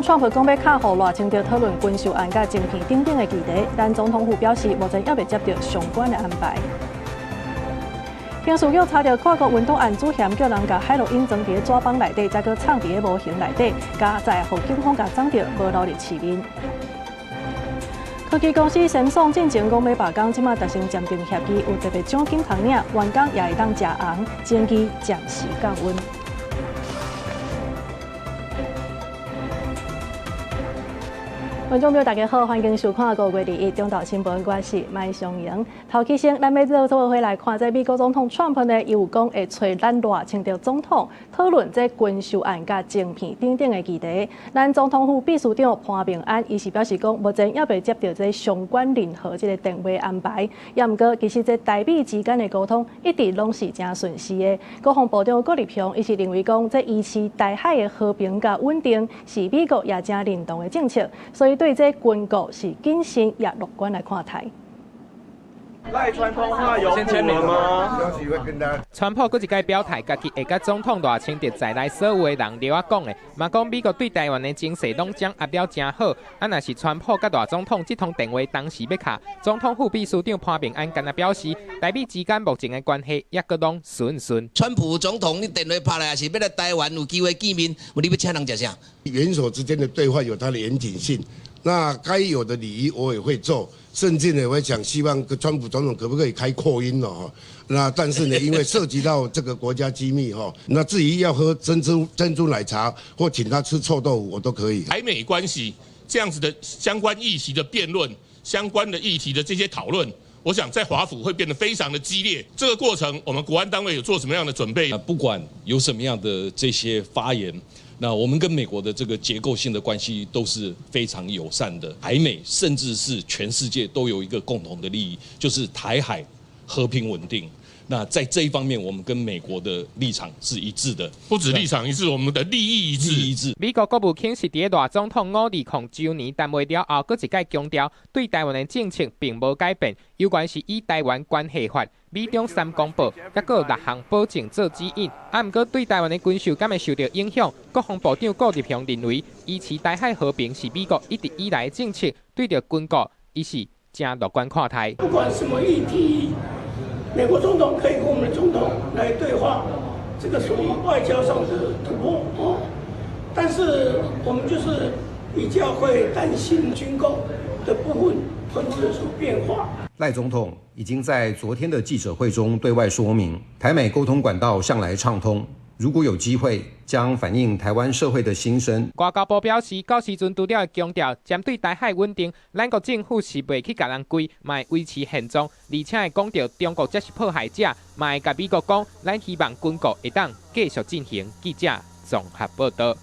统川普讲要卡互偌清朝讨论军售案甲晶片等等的议题，但总统府表示目前还未接到相关的安排。刑事局查到跨国运动案主嫌，叫人甲海洛因装伫纸包内底，再搁藏伫模型内底，加在互警方甲装着无努力市民。科技公司先送进前讲要罢工，即马达成暂定协议，有特别奖金通领，员工也会当食红，前期暂时降温。观众朋友，大家好，欢迎收看5月21中岛新闻，我是麦尚莹。头起先，咱要做回来看，在美国总统川普呢，伊有讲会找咱偌清朝总统讨论这军售案甲晶片等等的议题。咱总统府秘书长潘明安，伊是表示讲，目前还未接到这相关任何这个电话安排。也毋过，其实这台美之间的沟通一直拢是真顺遂的。国防部长郭立雄，伊是认为讲，这维持台海的和平甲稳定，是美国也真认同的政策，所以对这军购是谨慎也乐观来看待。赖川通话有签名吗？川普佫一改表态，家己会甲总统大清伫在内所有的人了讲的，嘛讲美国对台湾的情势拢掌握了真好。啊，若是川普甲大总统这通电话当时要卡，总统府秘书长潘明安干那表示，台美之间目前的关系也佫拢顺顺。川普总统，你电话拍来也是要来台湾有机会见面，你要请人食啥？元首之间的对话有它的严谨性，那该有的礼仪我也会做。甚至呢，我想希望川普总统可不可以开扩音哦？那但是呢，因为涉及到这个国家机密哈，那至于要喝珍珠奶茶或请他吃臭豆腐，我都可以。台美关系这样子的相关议题的辩论、相关的议题的这些讨论，我想在华府会变得非常的激烈。这个过程，我们国安单位有做什么样的准备？不管有什么样的这些发言。那我们跟美国的这个结构性的关系都是非常友善的，台美甚至是全世界都有一个共同的利益，就是台海和平稳定。那在这一方面，我们跟美国的立场是一致的，不止立场一致，我们的利益一致。美国国务卿是伫大总统520周年单位了后，佫一改强调，对台湾的政策并无改变，有关是以台湾关系法、美中3公报，甲佫6项保证做指引。啊，毋过对台湾的军售敢会受到影响？国防部长郭立雄认为，维持台海和平是美国一直以来的政策，对着军购，伊是真乐观看待。不管什么议题。美国总统可以跟我们的总统来对话，这个属于外交上的突破哦。但是我们就是比较会担心军购的部分会不会有所变化。赖总统已经在昨天的记者会中对外说明，台美沟通管道向来畅通。如果有机会，将反映台湾社会的心声。外交部表示，到时阵除了会强调针对台海稳定，咱国政府是袂去甲人规，嘛会维持现状，而且会讲到中国才是迫害者，嘛会甲美国讲，咱希望军购会当继续进行。记者综合报道。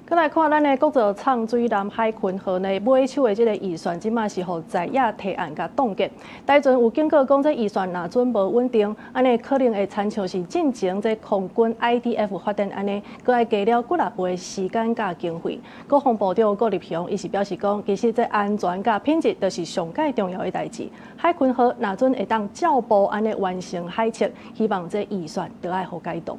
再来看咱的国造畅水南海群号呢，买手的这个预算，即马是互在野提案甲冻结。台阵有警告讲，这预算若准无稳定，安尼可能会亲像是进前这空军 IDF 发展安尼，佮爱加了几啊倍时间甲经费。国防部长郭立雄伊是表示讲，其实这安全甲品质就是上界重要的代志。海群号若准会当照步安尼完成海测，希望这预算得爱互改动。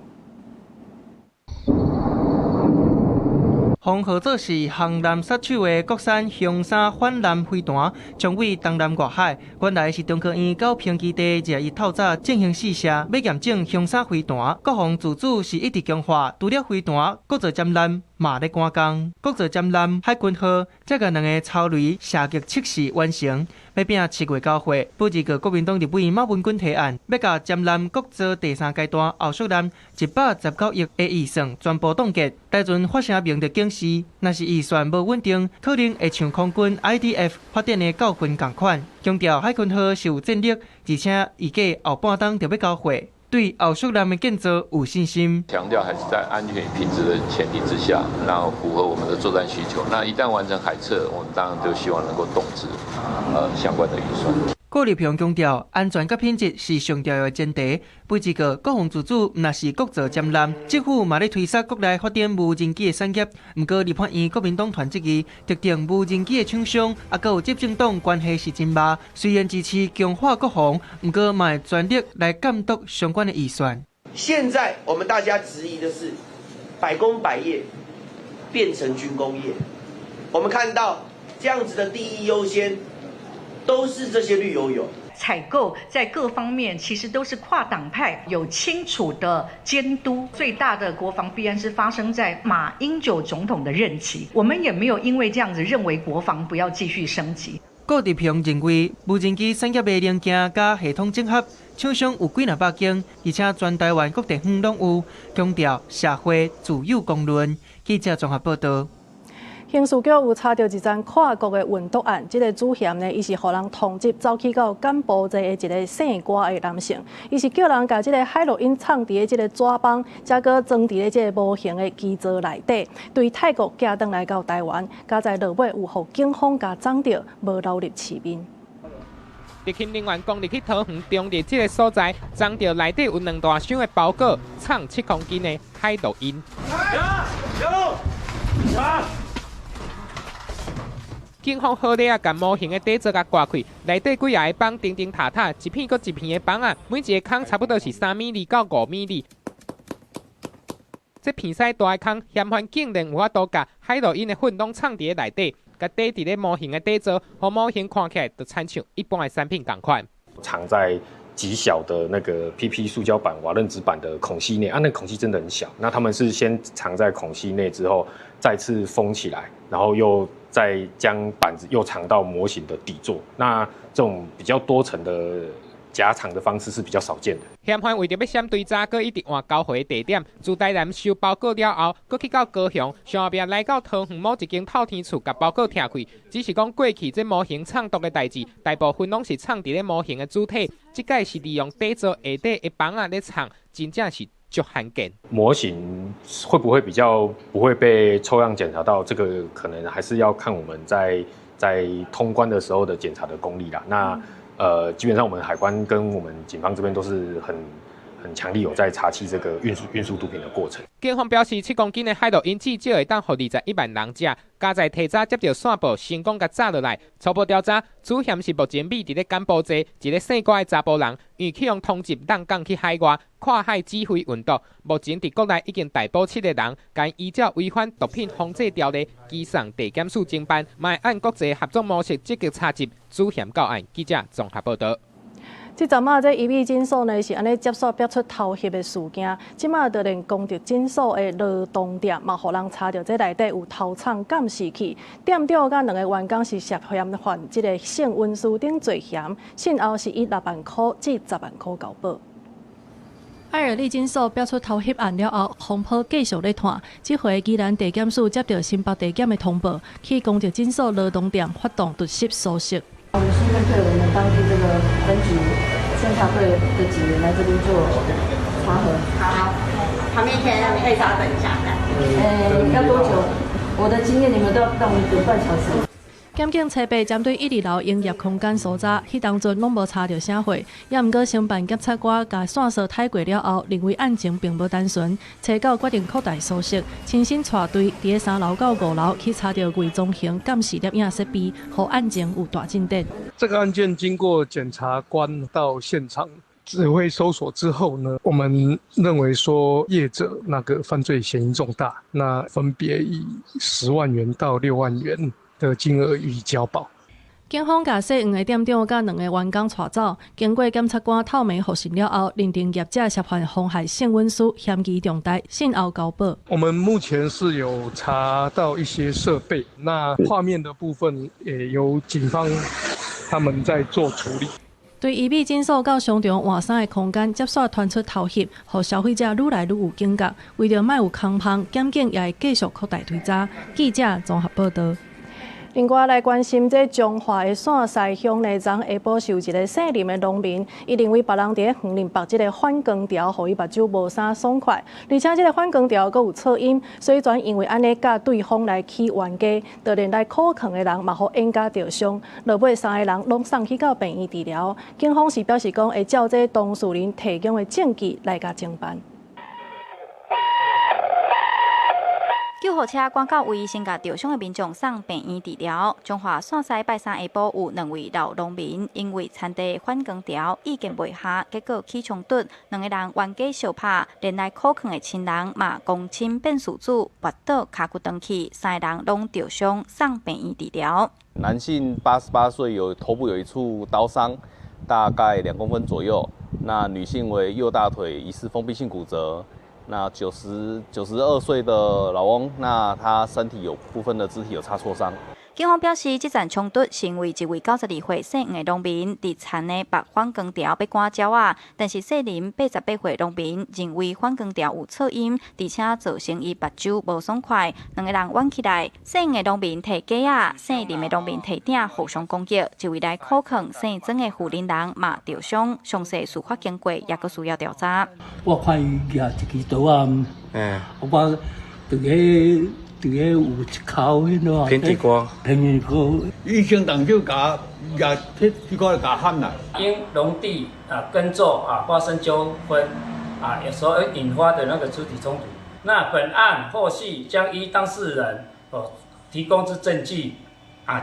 红号做是航南杀手的国产雄三反舰飞弹，将为东南外海。原来是中科院到平基地，热伊透早进行试射，要验证雄三飞弹。国防自主是一直强化，除了飞弹，国造舰舰嘛咧赶工。国造舰舰海军号再甲2个超雷射击测试完成，要拼7月9月。不日个国民党立委马文君提案，要甲舰舰国造第3阶段后续舰119亿的预算全部冻结。台阵发声明着警示，若是预算无稳定，可能会像空军 IDF 发展的教训同款。强调海军号是有战力，而且预计后半冬就要交货。对后续舰的建造有信心，强调还是在安全与品质的前提之下，然后符合我们的作战需求。那一旦完成海测，我们当然就希望能够动支相关的预算。郭立雄强调，安全甲品质是上重要的前提。每一个国防自主，若是国造舰舰，政府嘛咧推动国内发展无人机的产业。不过，立法院国民党团质疑，特定无人机的厂商，还有执政党关系是真密。虽然支持强化国防，不过嘛会全力来监督相关的预算。现在我们大家质疑的是百工百业，变成军工业。我们看到这样子的第一优先，都是这些绿油油。采购在各方面其实都是跨党派有清楚的监督。最大的国防必然是发生在马英九总统的任期，我们也没有因为这样子认为国防不要继续升级。郭立平认为，无人机产业的零件加系统整合，厂商有几百间，而且全台湾各地方拢有，强调社会自有公论。记者综合报道。刑事局有查到一桩跨国的运毒案，这个主嫌呢，伊是互人通缉走去到柬埔寨的一个姓郭的男性，伊是叫人把这个海洛因藏伫这个纸包，再搁装伫这个模型的机座内底，对泰国寄转来到台湾，加在落尾有互警方甲掌到，无流入市面。特勤人员讲入去桃园中立这个所在，掌到内底有2大箱的包裹，藏7公斤的海洛因。警方好咧啊，将模型的底座甲刮开，内底几下的绑钉钉塔塔，一片搁一片的绑啊，每一个孔差不多是3米米到5米米。这片西大的孔，嫌犯竟然有法度甲海洛因的混拢藏伫内底，甲底伫咧模型的底座，互模型看起来就亲像一般的产品同款。藏在极小的那个 PP 塑胶板、瓦楞纸板的孔隙内啊，那孔隙真的很小。那他们是先藏在孔隙内之后，再次封起来，然后又再将板子又藏到模型的底座。那这种比较多层的夹藏的方式是比较少见的。嫌犯为着要闪追查，搁一直换交回地点，自台南收包裹了后，搁去到高雄，上后边来到桃园某一间透天厝，甲包裹拆开。只是讲过去这模型藏毒的代志，大部分拢是藏伫咧模型的主体，这届是利用底座下底的绑啊咧藏，真正是足罕见。模型会不会比较不会被抽样检查到？这个可能还是要看我们在通关的时候的检查的功力啦。那基本上我们海关跟我们警方这边都是很强力有在查缉这个运输毒品的过程。警方表示，7公斤的海洛因至少会当互21万人食。加在提早接到线报，成功甲抓落来。初步调查，主嫌是目前秘伫咧柬埔寨一个姓郭的查甫人，预期用通缉让港去海外跨海指挥运毒。目前伫国内已经逮捕7个人，该依照违反毒品防治条例移送地检署侦办，卖按国际合作模式积极查缉主嫌到案。记者综合报道。即阵啊，这医美诊所呢是安尼接续逼出偷袭的事件，即马就连攻击诊所的劳动店嘛，互人查到这内底有偷藏监视器，店长甲2个员工是涉嫌犯这个性运输等罪嫌，信后是以6万块至10万块交保。爱尔利诊所逼出偷袭案了后，风波继续咧传。这回宜兰地检署接到新北地检的通报，去攻击诊所劳动店发动突袭搜索。我们信任对我们当地这个分局侦查队的警员来这边做查核。好，旁边先可以稍等一下。要多久？我的经验，你们都要让我们等半小时。检警车备针对1、2楼营业空间搜查，迄当阵拢无查到啥货，也毋过承办检察官甲线索太过了后，认为案情并无单纯，车告决定扩大搜索，亲身带队伫3楼到5楼去查到伪装型监视摄影设备，互案情有大进展。这个案件经过检察官到现场指挥搜索之后呢，我们认为说业者那个犯罪嫌疑重大，那分别以10万元到6万元的金额予以交保。警方甲涉案的店长甲2个员工带走，经过检察官透明核实了后，认定业者涉犯妨害性运输嫌疑重大，信后交保。我们目前是有查到一些设备，那画面的部分也由警方他们在做处理。对医美诊所到商场换衫的空间接续传出偷袭，互消费者愈来愈有警觉。为着莫有空碰，检警也会继续扩大追查。记者综合报道。另外来关心这彰化的线西乡呢，昨下晡是有一个姓林的农民，伊认为别人伫咧园林绑这个反光条，互伊目睭无啥爽快，而且这个反光条佫有噪音，所以全因为安尼甲对方来起冤家，就连来苦劝的人嘛，互冤家着伤，落尾3个人拢送去到病院治疗。警方是表示讲，会照这当事人提供的证据来甲侦办。救救护车赶到位先甲受伤的民众送病院治疗。中华线西拜三下晡有2位老农民因为田地反耕条已经未下，结果起冲突，2个人冤家相拍，连来苦劝的亲人嘛公亲变事主，滑倒脚骨断去，3个人拢受伤送病院治疗。男性88岁，头部有一处刀伤，大概2公分左右。那女性为右大腿疑似封闭性骨折。那92岁的老翁，那他身体有部分的肢体有擦挫伤。警方表示，这场冲突是因为一位92岁姓吴的农民伫田的白反耕条要赶鸟仔，但是姓林88岁农民认为反耕条有噪音，而且造成伊目睭无爽快，2个人冤起来。姓吴的农民提鸡仔，姓林的农民提鼎互相攻击，一位来苦劝姓曾的妇人人嘛受伤，详细事发经过也阁需要调查。我看伊举一支刀啊，我把伫个有一口迄落，偏地瓜，医生当就甲迄个甲喊来。因农地耕作发生纠纷有时候会引发的那个肢体冲突。那本案后续将依当事人提供之证据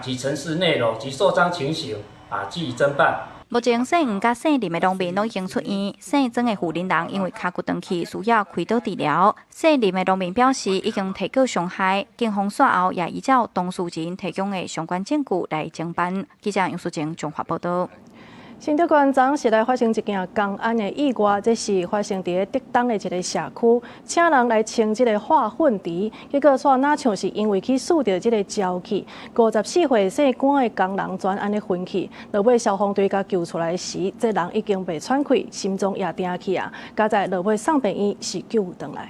及陈述内容及受伤情形予以侦办。目前，姓吴甲姓林的农民拢已经出院，姓曾的妇人人因为脚骨断去，需要开刀治疗。姓林的农民表示，已经提告伤害，警方随后也依照当事人提供的相关证据来侦办。记者杨淑静综合报道。新竹县昨时来发生一件公安的意外，这是发生在竹东的一个社区，请人来清这个化粪池，结果煞哪像是因为去试到这个沼气，54岁姓关的工人全安尼昏去，落尾消防队甲救出来时，这人已经被喘气，心脏也停去啊，加在落尾送病院是救回来。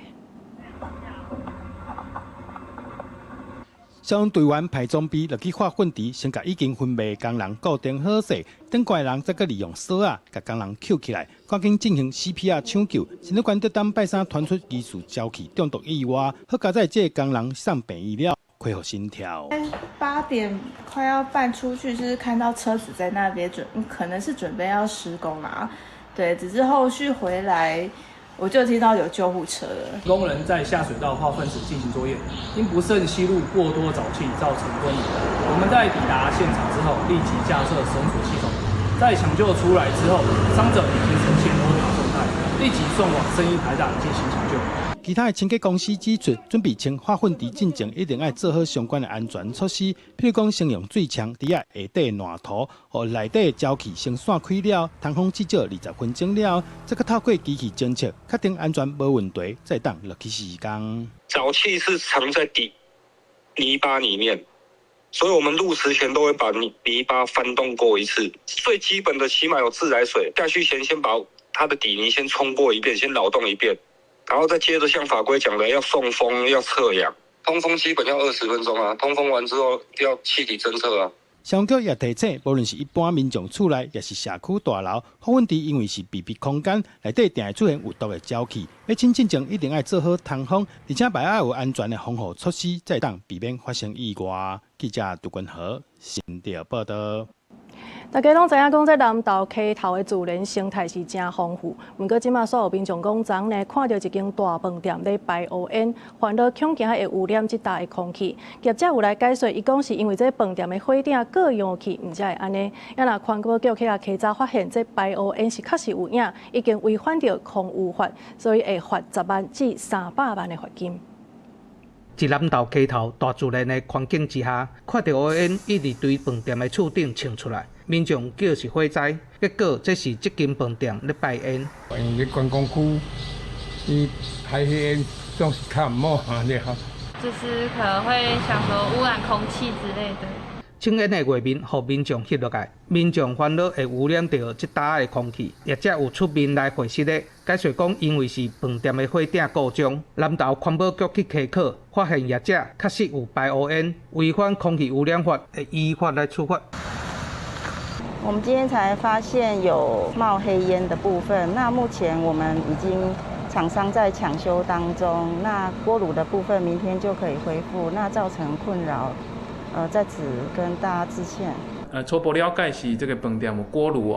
消防队员派装备落去化粪池，先甲已经昏迷的工人固定好势，等过人再利用绳啊，甲工人扣起来，赶紧进行 CPR 抢救。新竹县竹东拜三传出疑似沼气中毒意外，好加在这工人送病院了，恢复心跳。8点快要半出去，就是看到车子在那边可能是准备要施工啦。对，只是后续回来。我就听到有救护车了。工人在下水道化粪池进行作业，因不慎吸入过多沼气，造成昏迷。我们在抵达现场之后，立即架设绳索系统，在抢救出来之后，伤者已经呈现欧卡状态，立即送往生医台大进行抢救。其他的清洁公司指出，准备清化粪池进前，一定要做好相关的安全措施，譬如讲，先用水枪伫下底暖土，和内底沼气先散开了，通风至少20分钟了，再个透过机器侦测，确定安全无问题，再当落去施工。沼气是藏在泥巴里面，所以我们入池前都会把泥巴翻动过一次。最基本的，起码有自来水下去前，先把它的底泥先冲过一遍，先扰动一遍。然后再接着像法规讲的，要送风，要测氧，通风基本要20分钟啊，通风完之后要气体侦测啊。消防局也提醒，无论是一般民众厝内，也是社区大楼，化粪池因为是闭闭空间，内底定会出现有毒的沼气，要进前一定要做好通风，而且还要有安全的防护措施，才当避免发生意外。记者杜君和新竹报道。大家拢知影，讲这南投溪头的自然生态是真丰富。不过，即马所有民众讲，昨呢看到一间大饭店咧排污烟，烦恼恐惊会污染即带的空气。业者有来解说，伊讲是因为这饭店的火顶各氧气，毋才会安尼。也若环保局稽查发现，这排污烟是确实有影，已经违反着空污法，所以会罚10万至300万的罚金。在南投溪头大自然的环境之下，看到乌烟一直对饭店的厝顶冲出来，民众叫是火灾，结果这是这间饭店咧排烟。因为观光区，伊排烟总是较唔好安尼哈。就是可能会想说污染空气之类的。清烟的画面，互民众翕落来，民众烦恼会污染到这搭的空气，业者有出面来回实的解说讲，因为是饭店的火顶故障，南投环保局去稽考，发现业者确实有排污烟，违反空气污染法，会依法来处罚。我们今天才发现有冒黑烟的部分，那目前我们已经厂商在抢修当中，那锅炉的部分明天就可以恢复，那造成困扰。在此跟大家致歉。初步了解是这个饭店有锅炉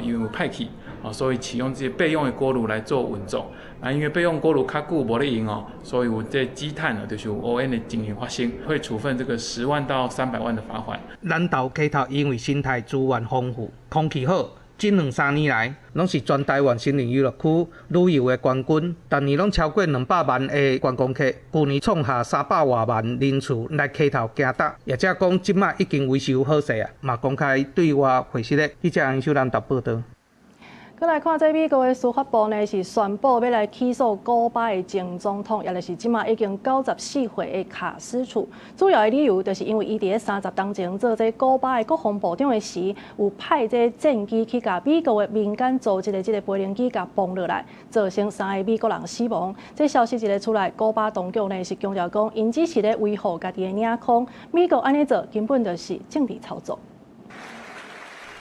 因为有派气所以启用这些备用的锅炉来做运作。因为备用锅炉较久无咧用所以有这积碳就是有污染的情形发生，会处分这个10万到300万的罚款。南投溪头因为生态资源丰富，空气好。这2-3年来，拢是全台湾森林娱乐区旅游的冠军，逐年拢超过200万的观光客，去年创下300多万人次来溪头行踏。业者讲，即卖已经维修好势嘛公开对外会室的。记者杨秀兰报道。再来看，这美国的司法部呢是宣布要来起诉古巴的前总统，也就是即马已经94岁的卡斯楚。主要的理由就是因为伊伫30当前做这古巴的国防部长的时，有派这战机去甲美国的民间组织的这个飞行机甲崩落来，造成3个美国人死亡。这消息一个出来，古巴当局呢是强调讲，因只是咧维护家己的领空，美国安尼做根本就是政治操作。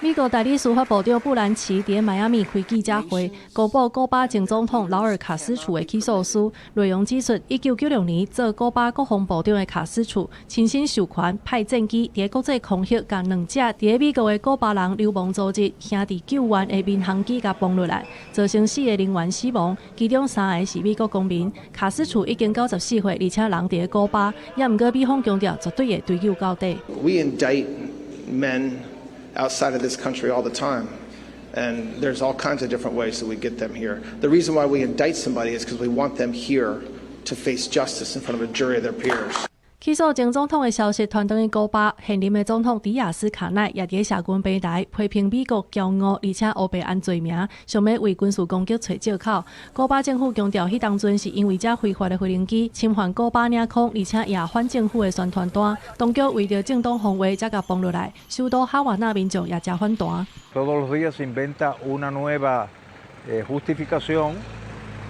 美国代理司法部长布兰奇伫迈阿密开记者会，公布古巴前总统劳尔·卡斯楚的起诉书。内容指出，1996年做古巴国防部长的卡斯楚亲身授权派战机伫国际空域，甲2架伫美国的古巴人流亡组织兄弟救援的民航机甲崩落来，造成4个人员死亡，其中3个是美国公民。卡斯楚已经94岁，而且人伫古巴，也毋过美方强调绝对会追究到底。We indict men outside of this country all the time, and there's all kinds of different ways that we get them here. The reason why we indict somebody is because we want them here to face justice in front of a jury of their peers. 起诉前总统的消息传登去古巴，现任的总统迪亚斯卡奈也伫社群平台批评美国骄傲而且乌白案罪名，想要为军事攻击找借口。古巴政府强调，迄当阵是因为这非法的飞行机侵犯古巴领空，而且也反政府的宣传单，当局为着正当防卫才甲崩落来。首都哈瓦那民众也真反弹。Todos los días se inventa una nueva justificación,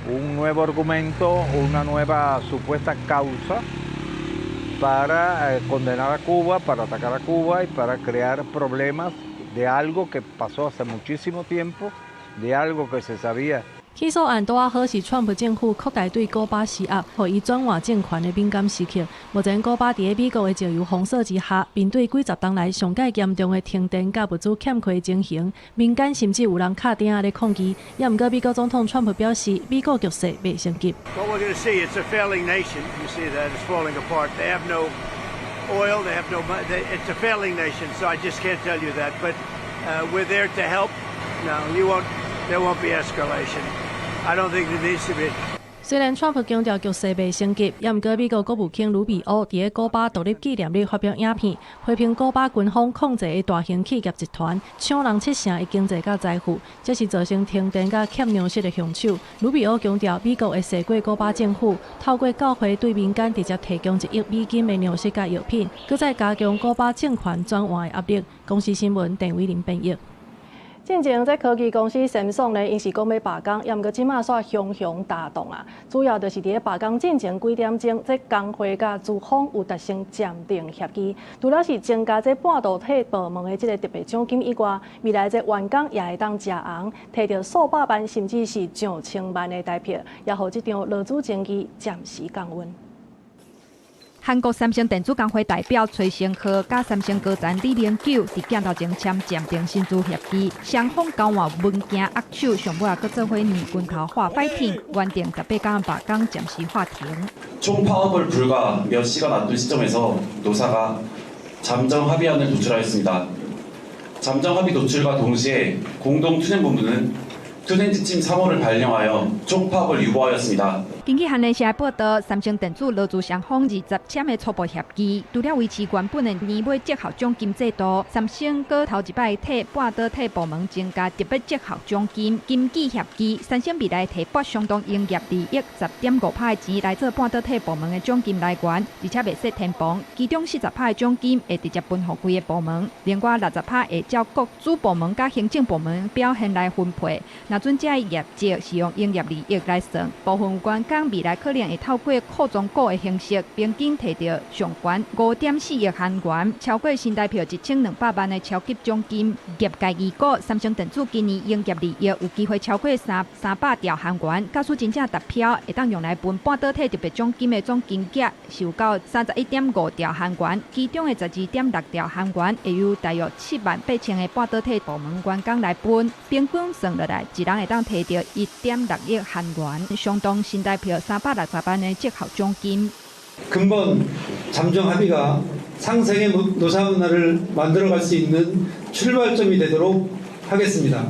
un nuevo argumento, una nueva supuesta causa.Para condenar a Cuba, para atacar a Cuba y para crear problemas de algo que pasó hace muchísimo tiempo, de algo que se sabía. 起诉案拄好是川普政府扩大对古巴施压，予伊转换政权的敏感时刻。目前古巴伫美国的石油封锁之下，面对几十冬来上界严重的停电甲物资欠缺的情形，民间甚至有人敲鼎咧抗议。也毋过美国总统川普表示，美国局势未升级。What we're going to see, it's a failing nation. You see that it's falling apart. They have no oil. They have no money. It's a failing nation. So I just can't tell you that. But we're there to help. No, you won't. There won't be escalation.I don't think there needs to be. 虽然川普强调局势未升级，也毋过美国国务卿卢比欧伫古巴独立纪念日发表影片，批评古巴军方控制的大型企业集团抢人7成的经济甲财富，这是造成停电甲欠粮食的凶手。卢比欧强调，美国会谢过古巴政府，透过教会对民间直接提供1亿美金的粮食甲药品，搁再加强古巴政权转换的压力。公司新闻陈伟林编译。进前，这科技公司Samsung呢，因是讲要罢工，也毋过即马煞熊熊大动啊。主要就是伫咧罢工进前几点钟，这工会甲资方有达成暂定协议，除了是增加这半导体部门的这个特别奖金以外，未来这员工也会当食红，摕到数百万甚至是上千万的台票，也互这场劳资争议暂时降温。韩国三星电子工会代表崔成和甲三星高层李连九伫镜头前签暂定薪资协议，双方交换文件握手，上尾也搁做伙年军头画fighting，原定18天罢工暂时划停。 총 파업을 불과 몇 시간 앞둔 시점에서 노사가 잠정 합의안을 도출하였습니다. 잠정 합의 도출과 동시에 공동 투쟁본부는 투쟁지침 3호를 발령하여 총 파업을 유보하였습니다. 根据韩联社报道，三星电子劳资双方20签的初步协议，除了维持原本的年尾绩效奖金制度，三星搁头一摆替半导体部门增加特别绩效奖金。根据协议，三星未来提拨相当营业利益10.5%的钱来做半导体部门的奖金来源，而且未设天棚，其中40%的奖金会直接分予规个部门，另外60%会照各主部门甲行政部门表现来分配。若准这业绩是用营业利益来算，部分有关讲未来可能会透过扩中股的形式，平均摕到上悬5.4亿韩元，超过新台币1200万的超级奖金。业界预估，三星电子今年营业利益有机会超过300兆韩元，假使真正达标，会当用来分半导体特别奖金的总金额，受到31.5兆韩元，其中的12.6兆韩元会由大约78000个半导体部门员工来分，平均算落来，一人会当摕到1.6亿韩元，相当新台币360万的绩效奖金。 근본 잠정 합의가 상생의 노사 문화를 만들어갈 수 있는 출발점이 되도록 하겠습니다.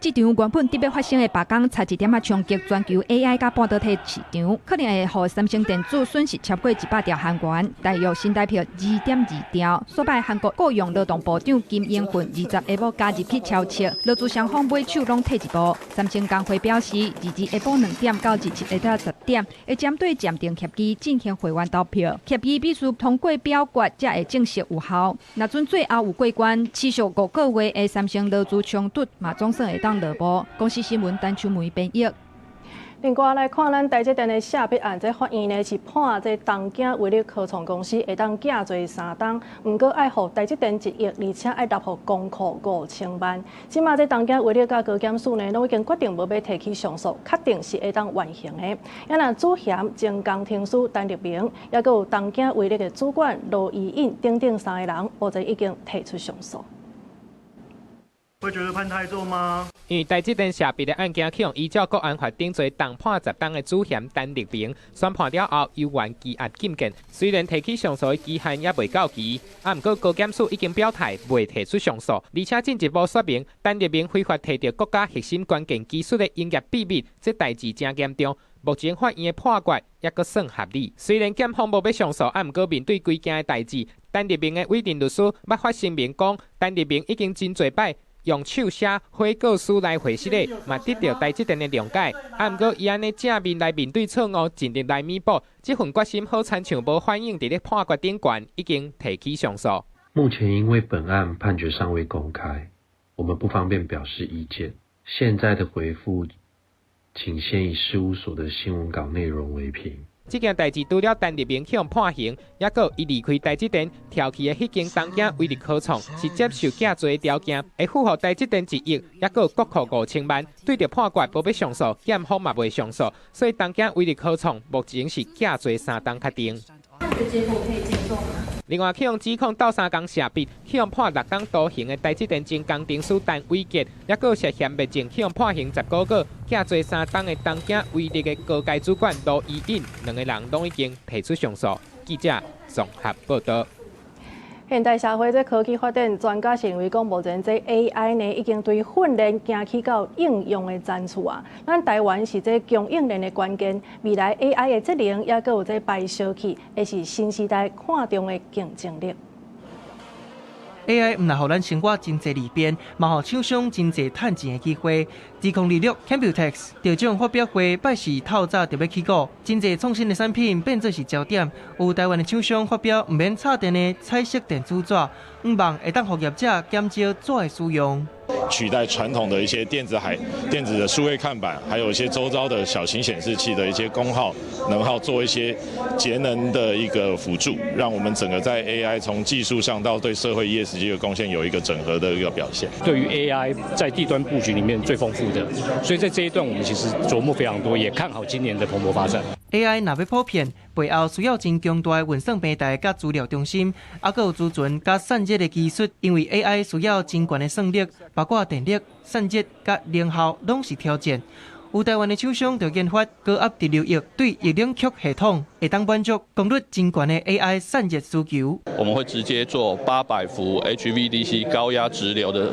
这场原本特别发生的罢工，差一点冲击全球 AI 甲半导体市场，可能会让三星电子损失超过100兆韩元，大约新台币2.2兆。所摆韩国雇佣劳动部长金英俊20下晡加入去超测，劳资双方尾手拢退一步。三星工会表示，20下晡2点到27下10点，会针对暂定协议进行会员投票，协议必须通过表决才会正式有效。若准最后有过关，持续5个月的三星劳资冲突嘛，总算会当。 公司新闻单秋梅编译。另外来看咱台积电的下笔案，这法院呢是判这东京威力科创公司会当假罪3档，不过爱互台积电1亿，而且爱纳付公库5000万。即马这东京威力甲高检署呢，拢已经决定无要提起上诉，确定是会当完刑的。也那主嫌前工程师陈立明，也佮有东京威力的主管罗怡印等3个人，目前已经提出上诉。 会觉得判太重吗？因为台积电下笔的案件，去依照国安法定罪重判10档的主嫌陈立明，宣判了后由原羁押禁见。虽然提起上诉的期限也未到期，不过高检署已经表态未提出上诉，而且进一步说明陈立明非法摕到国家核心关键技术的营业秘密，这代志真严重。 目前法院的判决也阁算合理。虽然检方无要上诉，不过面对规件的代志，陈立明的委任律师捌发声明讲，陈立明已经真侪摆。 用手写悔告书来回释的，嘛得到台积电的谅解。不过伊安尼正面来面对错误，尽力来弥补，这份决心好亲像无反映伫咧判决顶悬，已经提起上诉。目前因为本案判决尚未公开，我们不方便表示意见。现在的回复，请先以事务所的新闻稿内容为凭。 这件代志除了陈立明向判刑，也佮伊离开台积电跳去的迄间东京威力科创是接受假罪的条件，会符合台积电1亿，也佮国库5000万。对着判决无要上诉，检方嘛未上诉，所以东京威力科创目前是假罪3档确定。结果可以接受吗？ 另外，去用指控斗3工下笔，去用判6档徒刑的台积电前工程师陈伟杰，也佮涉嫌灭证，去用判刑10个月，假罪3档的东京威力的高阶主管罗怡印，2个人拢已经提出上诉。记者综合报道。 现代社会这科技发展，专家认为讲，目前这 AI 呢，已经对训练行起到应用的层次啊。咱台湾是这供应链的关键，未来 AI 的职能也佮有这白小器，会是新时代看重的竞争力。 AI 唔但互咱生活真侪利便，嘛互厂商真侪趁钱的机会。自控力量 Computex 得奖发表会拜是透早就要起稿，真侪创新的产品变作是焦点。有台湾的厂商发表唔免插电的彩色电子纸，希望会当互业者减少纸的使用。 取代传统的一些电子的数位看板，还有一些周遭的小型显示器的一些功耗、能耗，做一些节能的一个辅助，让我们整个在 AI 从技术上到对社会ESG的贡献有一个整合的一个表现。对于 AI 在地端布局里面最丰富的，所以在这一段我们其实琢磨非常多，也看好今年的蓬勃发展。 AI 若要普遍，背后需要真强大的运算平台甲资料中心，还佫有储存甲散热的技术。因为 AI 需要真悬的算力，包括电力、散热甲能耗拢是挑战。有台湾的厂商就研发高压直流液对液冷却系统，会当满足功率真悬的 AI 散热需求。我们会直接做800伏 HVDC 高压直流的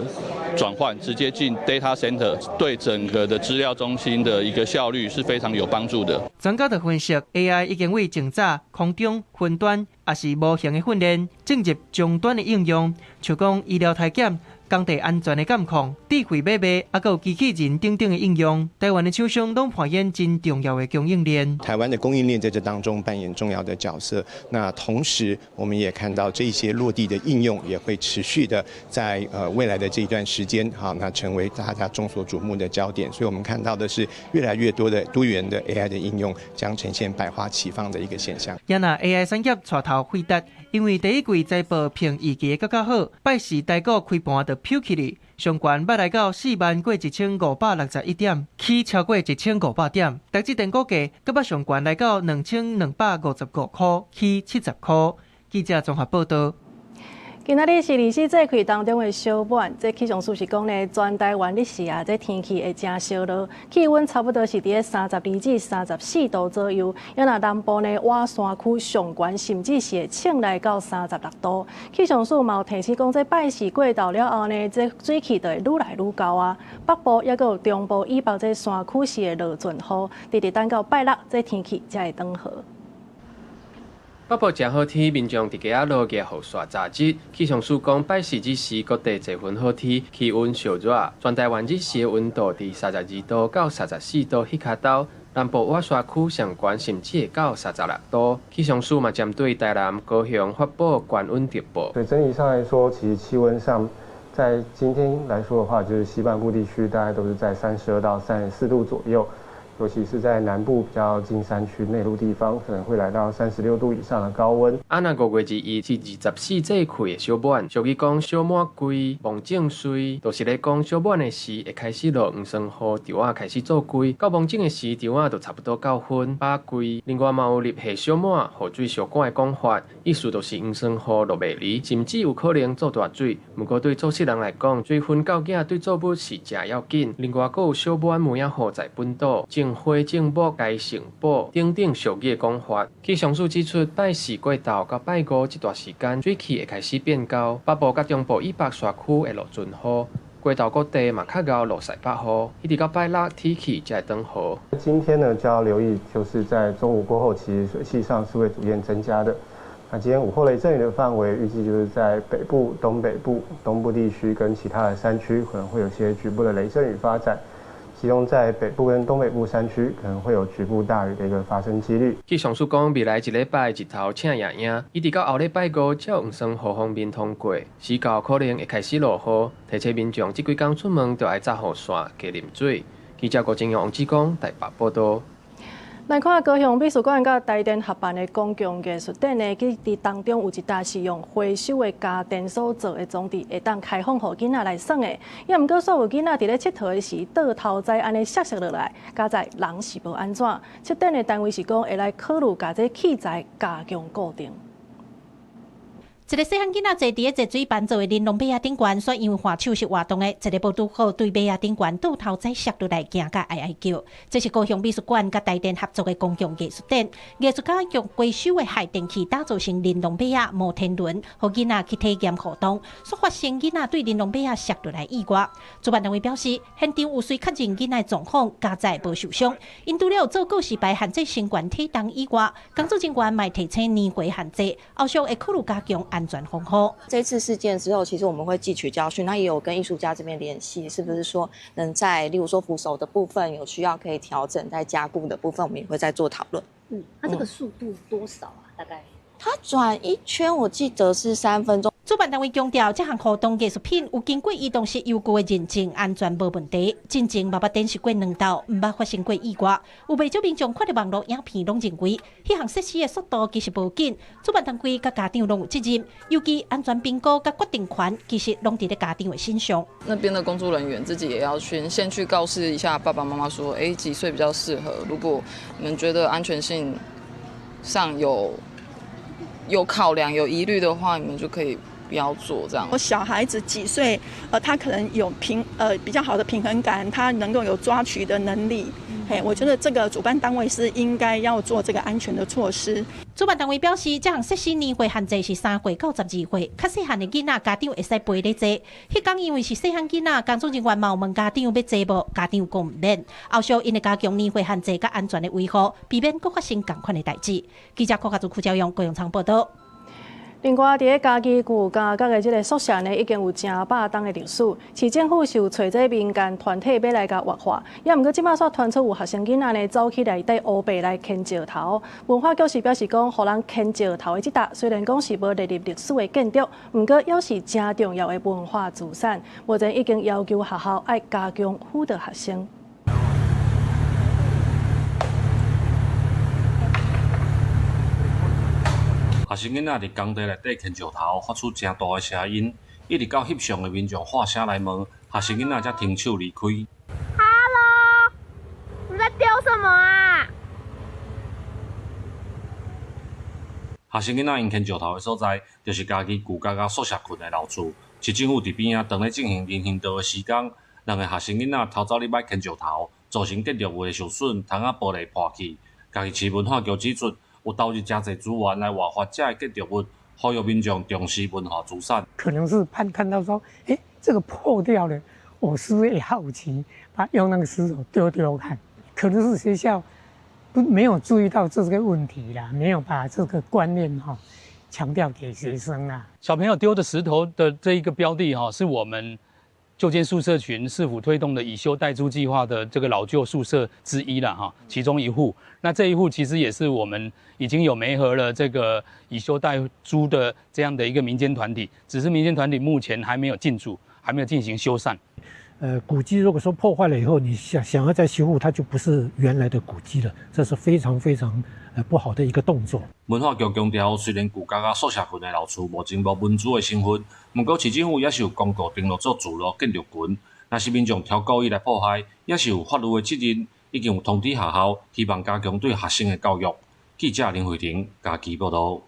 转换，直接进 data center， 对整个的资料中心的一个效率是非常有帮助的。专家就分析 ，AI 已经为前早、空中、云端也是无形的训练，进入终端的应用，像讲医疗体检。工地安全的监控、智慧买卖，还有机器人等等的应用，台湾的厂商拢扮演真重要的供应链。台湾的供应链在这当中扮演重要的角色。那同时，我们也看到这些落地的应用也会持续的在未来的这一段时间，好，那成为大家众所瞩目的焦点。所以我们看到的是越来越多的多元的 AI 的应用将呈现百花齐放的一个现象。也那 AI 产业带头发达，因为第一季财报评预期的较好，拜四台股开盘就飙起来，上悬要来到4万过1561点，起超过1500点。台积电股价搁要上悬来到2255块，起70块。记者综合报道。今仔日是24节气当中的小满，这气象署是讲呢，全台湾日时啊，这天气会真烧热，气温差不多是伫32至34度左右。也那南部呢，瓦山区上悬，甚至是会冲来到36度。气象署嘛有提醒讲，这拜四过到了后呢，这水气就会愈来愈高啊。北部也有中部以北这山区是会落尽雨，直等到拜六，这天气才会转好。北部真好天，民众伫家落雨雨刷杂质。气象署讲，拜四日时各地侪分好天，气温烧热，全台湾日时的温度伫32度到34度迄卡兜。南部瓦山区上悬，甚至会到36度。气象署嘛针对台南、高雄发布高温特报。所以整体上来说，其实气温上，在今天来说的话，就是西半部地区大概都是在32到34度左右。尤其是在南部比较近山区内陆地方，可能会来到36度以上的高温。那5月1日是24节气的小满，俗语讲小满归望正水，就是咧讲小满的时会开始落黄霜雨，稻仔开始做归，到望正的时稻仔就差不多9分把归。另外嘛有立夏小满、雨水小干的讲法，意思就是黄霜雨落袂离，甚至有可能做大水。不过对做事人来讲，水分到囝对作物是真要紧。另外还有小满梅啊雨在本岛。花种木该成宝等等俗语的讲法。气象署指出，拜四过昼到拜五这段时间，水气会开始变高，北部甲中部以北山区会落尽雨，过昼各地嘛较熬落西北雨，一直到拜六天气才会转好。今天呢就要留意，就是在中午过后，其实水汽上是会逐渐增加的。那今天午后雷阵雨的范围预计就是在北部、东北部、东部地区跟其他的山区，可能会有些局部的雷阵雨发展。其中在北部跟东北部山区可能会有局部大雨的一个发生几率。气象署讲，未来一礼拜日头请夜影，一直到后礼拜5才有黄霜雨方面通过，时到可能会开始落雨。提醒民众这几天出门就要扎雨伞、加啉水。记者郭正阳、王志光台北报道。来看高雄美术馆甲台电合办的公共艺术展呢，伫当中有一搭是用回收的家电所做的装置，会当开放互囡仔来耍的。也毋过所有囡仔伫咧佚佗的时，倒头栽安尼摔落来，加在人是无安怎？策展的单位是讲会来考虑甲这器材加强固定。一个细汉囡仔坐伫个热水板做的玲珑马仔顶悬，所以因为换手是活动的，一个无拄好对马仔顶悬倒头栽摔落来，惊甲哀哀叫。这是高雄美术馆甲台电合作的公共艺术展，艺术家用回收的氦电器打造成玲珑马仔摩天轮，互囡仔去体验互动。所发生囡仔对玲珑马仔摔落来意外，主办单位表示，现场有随确认囡仔状况，加载无受伤。因除了做告示牌限制身悬体重以外，工作人员嘛提醒年岁限制，后续会考虑加强安全防护。这次事件之后，其实我们会汲取教训，那也有跟艺术家这边联系，是不是说能在例如说扶手的部分有需要可以调整，在加固的部分，我们也会再做讨论。它这个速度多少啊？大概？它转一圈，我记得是3分钟。主办单位强调，这项活动艺术品有经过移动式邮局的认证，安全无问题。真正捌展示过2道，毋捌发生过意外。有不少民众看到网络影片，拢认为迄项设施的速度其实无紧。主办单位甲家长拢有责任，尤其安全评估甲决定权，其实拢伫咧家长的身上。那边的工作人员自己也要先去告示一下爸爸妈妈说，几岁比较适合？如果你们觉得安全性上有考量、有疑虑的话，你们就可以不要做这样。我小孩子几岁，他可能有比较好的平衡感，他能够有抓取的能力。我觉得这个主办单位是应该要做这个安全的措施。主办单位表示，这项设施年岁限制是3岁到12岁，较细汉的囡仔家长会使陪咧坐。迄天因为是细汉囡仔，工作人员嘛有问家长要坐无，家长讲唔免。后续因会加强年岁限制甲安全的维护，避免佫发生同款的代志。记者柯家族邱朝阳高雄场报道。另外，伫家己旧家角的这个宿舍呢，已经有成百栋的历史。市政府是有找这民间团体要来甲活化，也毋过即摆煞传出有学生囡仔呢走去内底乌白来牵石头。文化局是表示讲，互人牵石头的即搭，虽然讲是无列入历史的建筑，毋过也是真重要的文化资产。目前已经要求学校要加强辅导学生。学生囡仔伫工地内底牵石头，发出真大的声音，一直到翕相的民众喊声来问，学生囡仔才停手离开。Hello， 你在丢什么啊？学生囡仔因牵石头的所在，就是家己旧家宿舍群的楼厝。市政府伫边啊，当咧进行人行道的施工，两个学生囡仔偷走入来牵石头，造成建筑物的受损，窗仔玻璃破去。家己市文化局指出，有投入真侪资源来活化这个建筑物，呼吁民众重视文化资产。可能是看到说，这个破掉了，我是不是也好奇，用那个石头丢看？可能是学校没有注意到这个问题啦，没有把这个观念强调给学生啦。小朋友丢的石头的这一个标的是我们旧建宿舍群市府推动的以修代租计划的这个老旧宿舍之一啦其中一户。那这一户其实也是我们已经有媒合了这个以修代租的这样的一个民间团体，只是民间团体目前还没有进驻，还没有进行修缮。古迹如果说破坏了以后，你想要再修复，它就不是原来的古迹了，这是非常非常不好的一个动作。文化局强调，虽然旧家宿舍群的楼厝目前无文资的身份，不过市政府也是有公告登录做自路建筑群，若是民众挑故意来破坏，也是有法律的责任。已经有通知学校，希望加强对学生的教育。记者林慧婷家己报道。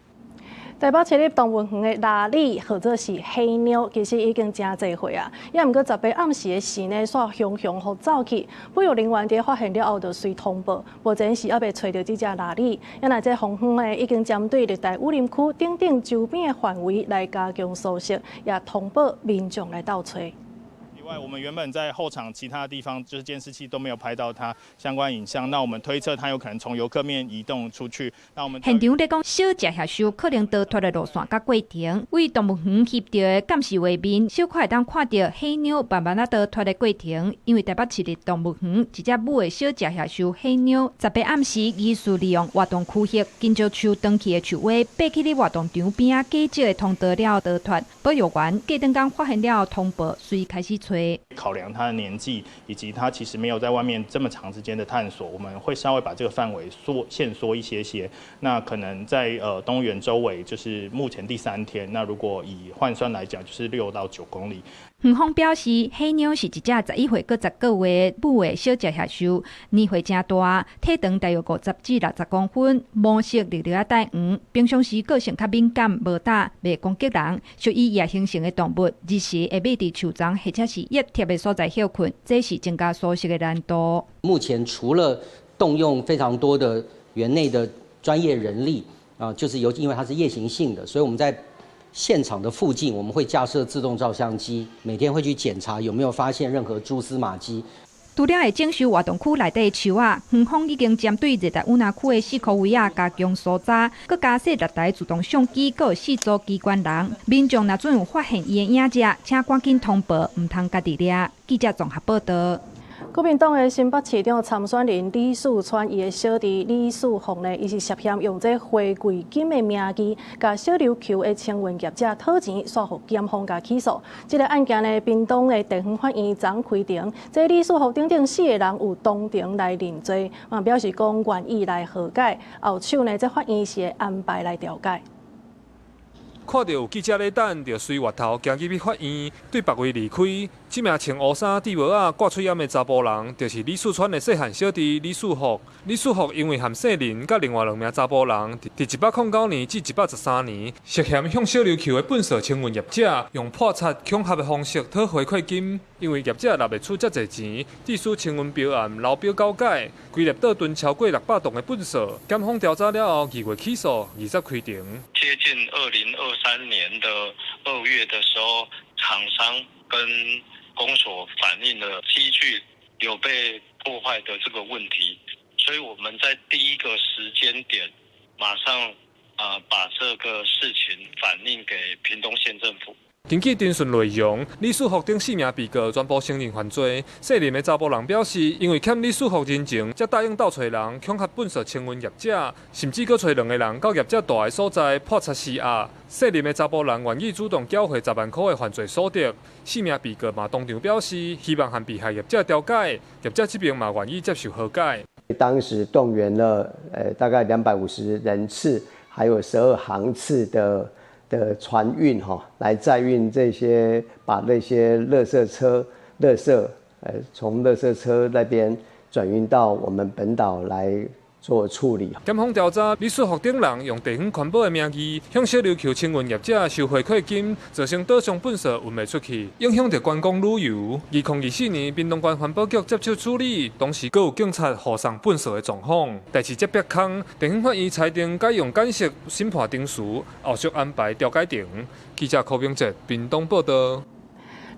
台北设立动物园的腊鱼，或者是黑鸟，其实已经真侪岁啊。也毋过十八暗时的时呢，煞熊熊互走去。保育人员伫发现了后，就随通报，目前是还未找到这只腊鱼。也那这红园呢，已经针对热带雨林区等周边的范围来加强搜索，也通报民众来倒找。以外，我们原本在后场其他地方就是监视器都没有拍到它相关影像，那我们推测它有可能从游客面移动出去。那我们现场在讲小只野兽可能逃脱的路线甲过程，为动物园翕到的监视画面，小可会当看到黑鸟慢慢逃脱的过程。因为台北市立动物园一只母的小只野兽黑鸟，十八暗时疑似利用活动区域金石树长期的树蛙，爬去咧活动场边啊过少的通道了逃脱。保育员过灯刚发现了通报，随开始找。考量它的年纪以及它其实没有在外面这么长时间的探索，我们会稍微把这个范围限缩一些。那可能在动物园周围，就是目前第3天。那如果以换算来讲，就是6到9公里。园方表示，黑鸟是一只11岁到10个月母的小只野兽，年岁真大，体长大约50至60公分，毛色绿绿啊带黄，平常时个性较敏感，无打，袂攻击人，属于夜行性的动物，日时会觅伫树丛或者是热贴的所在休困，这是增加搜索的难度。目前除了动用非常多的园内的专业人力就是因为它是夜行性的，所以我们在现场的附近，我们会架设自动照相机，每天会去检查有没有发现任何蛛丝马迹。除了会整修活动区内底的树啊，园方已经针对热带雨林区的4棵位啊加强搜查，佮加设6台自动相机，佮有4组机关人。民众若准有发现伊的影子，请赶紧通报，唔通家己掠。记者综合报道。国民党的新北市长参选人李树川，伊的小弟李树宏呢，伊是涉嫌用这花贵金的名义，甲小琉球的青运业者讨钱，煞互检方甲起诉。这个案件呢，屏东的地方法院昨开庭，这李树宏等4个人有当庭来认罪，表示讲愿意来和解。后手呢，这法院是会安排来调解。看到有记者咧等，就随外头行去法院，对别位离开。这名穿乌衫、戴帽仔、挂嘴烟的查甫人，就是李树川的细汉小弟李树福。李树福因为含姓林，甲另外2名查甫人，伫109年至113年，涉嫌向小琉球的本社青运业者用破产恐吓的方式讨回馈金。因为业者拿袂出遮侪钱，致使青运标案老表告解，规立倒蹲超过600栋的本社。检方调查了后，2月起诉，20开庭。接近2023年的2月的时候，厂商跟公所反映了机具有被破坏的这个问题，所以我们在第一个时间点马上把这个事情反映给屏东县政府。根据侦讯内容，李树福等4名被告全部承认犯罪。涉案的查甫人表示，因为欠李树福人情，才答应倒找人恐吓本社清运业者，甚至搁找2个人到业者大的所在破查施压。涉案的查甫人愿意主动缴回10万块的犯罪所得。4名被告嘛当场表示，希望和被害业者调解，业者这边嘛愿意接受和解。当时动员了大概250人次，还有12航次的船运来载运这些，把那些垃圾从垃圾车那边转运到我们本岛来做处理。检方调查，李树福等人用地方环保的名义，向小琉球清运业者收回馈金，造成岛上本社运袂出去，影响着观光旅游。2024年，屏东县环保局接手处理，同时阁有警察护送本社的状况。代志接曝空，地方法院裁定改用简释审判定数，后续安排调解庭。记者柯炳哲，屏东报道。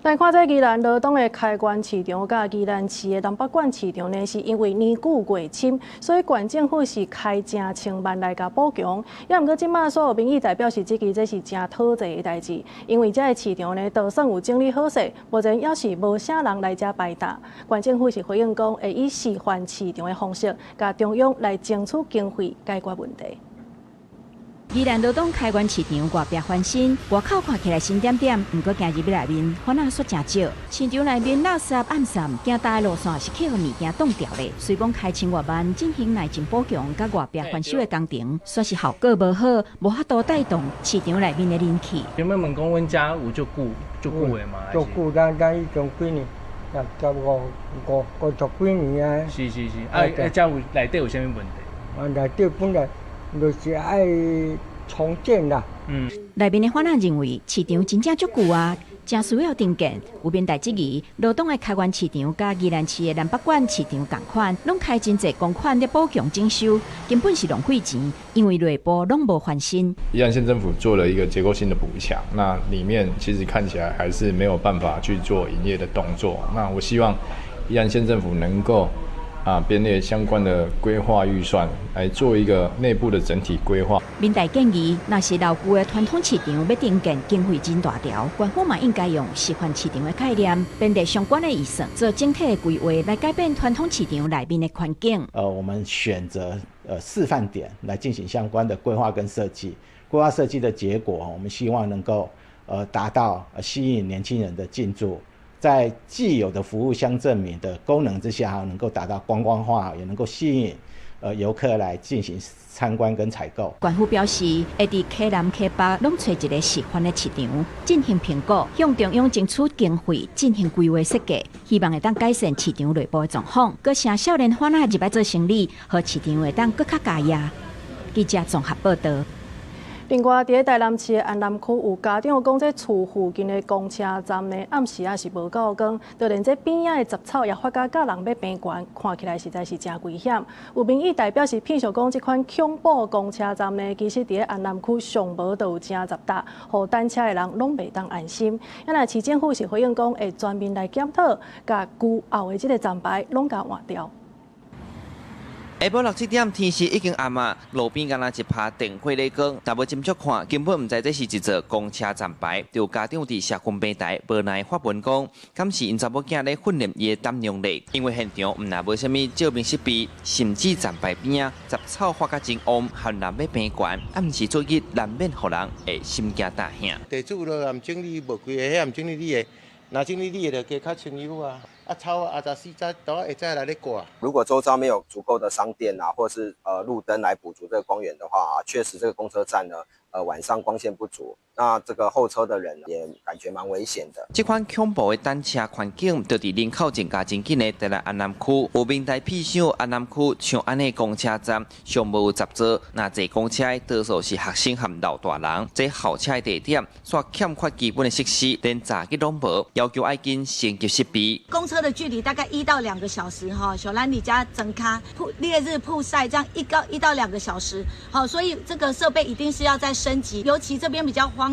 来看这宜兰罗东的开关市场，甲宜兰市的南北馆市场呢，是因为年久过深，所以县政府是开正千万来甲补强。也毋过，即马所有民意代表是这是真讨债的代志，因为这个市场呢，就算有整理好势，目前也是无啥人来这摆搭。县政府是回应讲，会以示范市场的方式，甲中央来争取经费解决问题。宜兰罗东开关市场外壁翻新，外口看起来新点点，不过行入去内面，反而煞真少。市场内面垃圾暗散，行大的路线是去互物件挡掉的。虽讲开千外万进行内政补强，甲外壁翻修的工程，说是效果无好，无法度带动市场内面的人气。有冇问讲，阮家有足久的嘛？足久，咱已经几年，差不多50几年啊。是。这有内底有啥物问题？内底本来就是爱重建啦。内面的法人认为市场真正足久啊，真需要重建。有面代质疑，罗东的开关市场甲宜兰市的南北馆市场同款，拢开真侪公款咧补强整修，根本是浪费钱，因为内部拢无翻新。宜兰县政府做了一个结构性的补强，那里面其实看起来还是没有办法去做营业的动作。那我希望宜兰县政府能够编列相关的规划预算，来做一个内部的整体规划。民代建议，若是老旧的传统市场要重建，经费真大条，官方嘛应该用示范市场的概念，编列相关的预算，做整体的规划，来改变传统市场内面的环境。我们选择示范点来进行相关的规划跟设计。规划设计的结果，我们希望能够达到吸引年轻人的进驻。在既有的服务相证明的功能之下，能够达到观光化，也能够吸引游客来进行参观跟采购。县府表示，会伫溪南、溪北拢找一个示范的市场进行评估，向中央争取经费进行规划设计，希望会当改善市场内部的状况。搁请少年贩仔入来做生意，和市场会当搁较加压。记者综合报道。另外，伫台南市的安南区有家长讲，这厝附近的公车站呢，暗时也是无够光，就连这边仔的杂草也发甲人要病悬，看起来实在是真危险。有民意代表是骗想讲，这款恐怖公车站呢，其实伫安南区上无就有真杂搭，互单车的人拢袂当安心。那市政府是回应讲，会专门来检讨，甲旧后的这个站牌拢甲换掉。下晡6、7点，天色已经暗啊，路边敢若一拍电火咧光，但要斟酌看，根本唔知这是一座公车站牌。有家长伫社群平台无奈发文讲，敢是因查某囝咧训练伊的胆量力，因为现场唔若无啥物照明设备，甚至站牌边啊杂草发甲真旺，害人要病悬，暗时做日难免互人会心惊胆吓。地主咯，也唔整理无规个，遐唔整理你的，若整理你的就加较清幽啊。草啊，早4早都会再来咧挂。如果周遭没有足够的商店啊，或是路灯来补足这个光源的话，确实这个公车站呢，晚上光线不足，那这个候车的人也感觉蛮危险的。这款恐怖的单车环境，就伫人口增加真紧的台南安南区，有民代批想安南区像安尼公车站，上无有杂座，那坐公车多数是学生和老大人，这候车的地点却欠缺基本的设施，连闸机拢无，要求爱建升级设备。公车的距离大概1到2个小时哈，小兰你家整咖烈日曝晒这样1到2个小时，好，所以这个设备一定是要再升级，尤其这边比较荒。